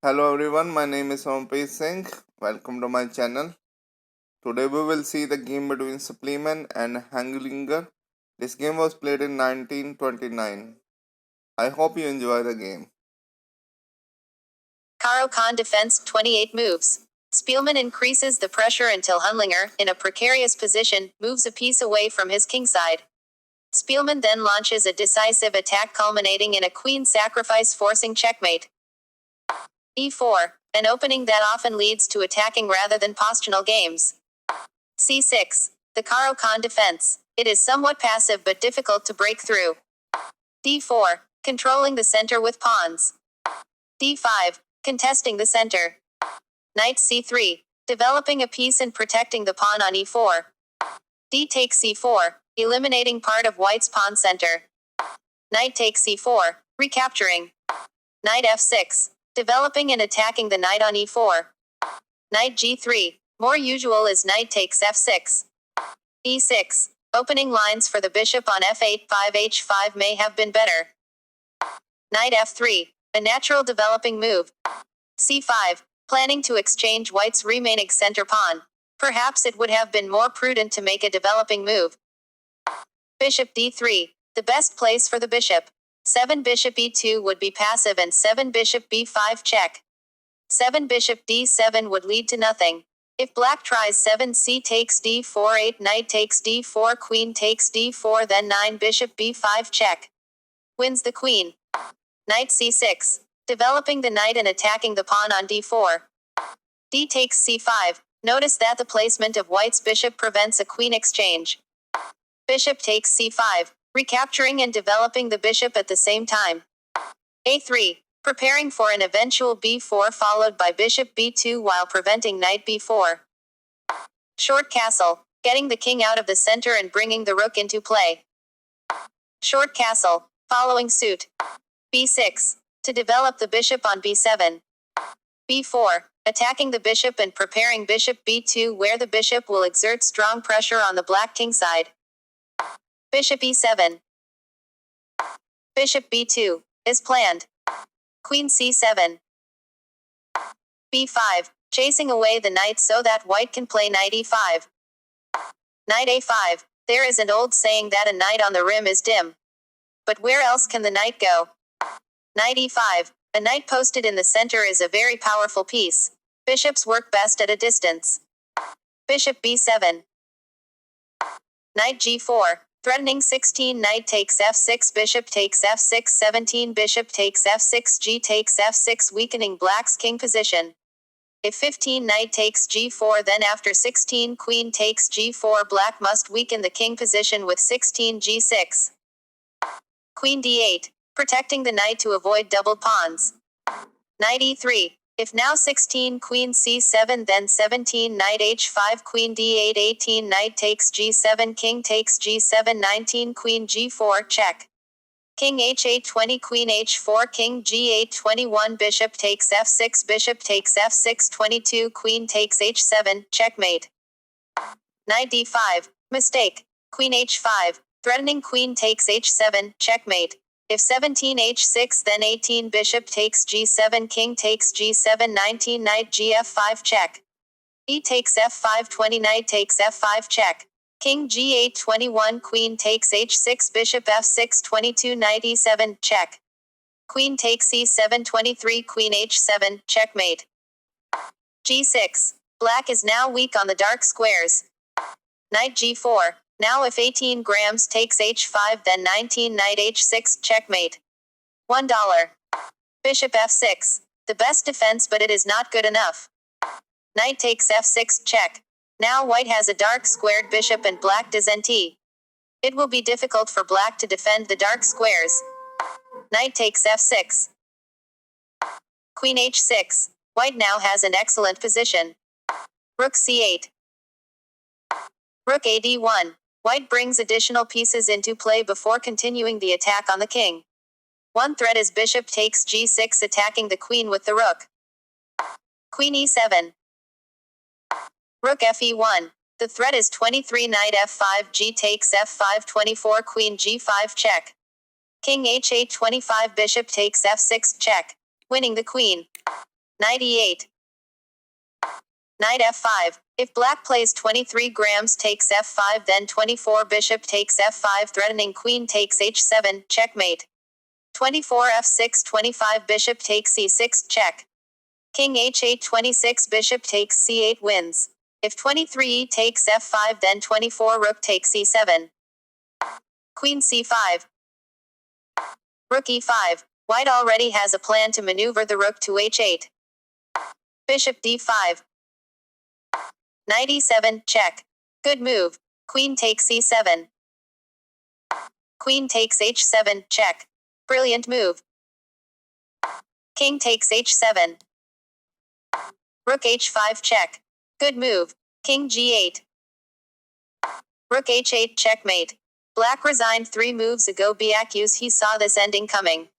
Hello everyone, my name is Amanpreet Singh. Welcome to my channel. Today we will see the game between Supplement and Hanglinger. This game was played in 1929. I hope you enjoy the game. Karo Khan defense 28 moves. Spielman increases the pressure until Hundlinger, in a precarious position, moves a piece away from his kingside. Spielman then launches a decisive attack culminating in a queen sacrifice forcing checkmate. e4, an opening that often leads to attacking rather than positional games. c6, the Karo Khan defense. It is somewhat passive but difficult to break through. d4, controlling the center with pawns. d5, contesting the center. Knight c3, developing a piece and protecting the pawn on e4. d takes c4, eliminating part of white's pawn center. Knight takes c4, recapturing. Knight f6, developing and attacking the knight on e4. Knight g3, more usual is knight takes f6. e6, opening lines for the bishop on f8, 5 h5 may have been better. Knight f3, a natural developing move. c5, planning to exchange white's remaining center pawn. Perhaps it would have been more prudent to make a developing move. Bishop d3, the best place for the bishop. 7 bishop e2 would be passive and 7 bishop b5 check. 7 bishop d7 would lead to nothing. If black tries 7 c takes d4, 8 knight takes d4, queen takes d4, then 9 bishop b5 check. Wins the queen. Knight c6, developing the knight and attacking the pawn on d4. d takes c5, notice that the placement of white's bishop prevents a queen exchange. Bishop takes c5, recapturing and developing the bishop at the same time. a3, preparing for an eventual b4 followed by bishop b2 while preventing knight b4. Short castle, getting the king out of the center and bringing the rook into play. Short castle, following suit. b6, to develop the bishop on b7. b4, attacking the bishop and preparing bishop b2 where the bishop will exert strong pressure on the black king side. Bishop e7. Bishop b2 is planned. Queen c7. b5, chasing away the knight so that white can play knight e5. Knight a5, there is an old saying that a knight on the rim is dim. But where else can the knight go? Knight e5, a knight posted in the center is a very powerful piece. Bishops work best at a distance. Bishop b7. Knight g4, threatening 16 knight takes f6 bishop takes f6 17 bishop takes f6 g takes f6 weakening black's king position. If 15 knight takes g4 then after 16 queen takes g4 black must weaken the king position with 16 g6. Queen d8, protecting the knight to avoid doubled pawns. Knight e3, if now 16 queen c7 then 17 knight h5 queen d8 18 knight takes g7 king takes g7 19 queen g4 check. King h8 20 queen h4 king g8 21 bishop takes f6 bishop takes f6 22 queen takes h7 checkmate. Knight d5, mistake. Queen h5, threatening queen takes h7 checkmate. If 17 h6 then 18 bishop takes g7 king takes g7 19 knight gf5 check. E takes f5 20 knight takes f5 check. King g8 21 queen takes h6 bishop f6 22 knight e7 check. Queen takes e7 23 queen h7 checkmate. g6, black is now weak on the dark squares. Knight g4, now if 18 grams takes h5 then 19 knight h6 checkmate. $1. Bishop f6, the best defense but it is not good enough. Knight takes f6 check. Now white has a dark squared bishop and black does nt. It will be difficult for black to defend the dark squares. Knight takes f6. Queen h6, white now has an excellent position. Rook c8. Rook ad1, white brings additional pieces into play before continuing the attack on the king. One threat is bishop takes g6 attacking the queen with the rook. Queen e7. Rook fe1. The threat is 23 knight f5 g takes f5 24 queen g5 check. King h8 25 bishop takes f6 check. Winning the queen. Knight e8. Knight f5. If black plays 23 grams takes f5 then 24 bishop takes f5 threatening queen takes h7, checkmate. 24 f6 25 bishop takes c6, check. King h8 26 bishop takes c8 wins. If 23 takes f5 then 24 rook takes c7. Queen c5. Rook e5. White already has a plan to maneuver the rook to h8. Bishop d5. Knight e7, check. Good move. Queen takes c7. Queen takes h7, check. Brilliant move. King takes h7. Rook h5, check. Good move. King g8. Rook h8, checkmate. Black resigned 3 moves ago because he saw this ending coming.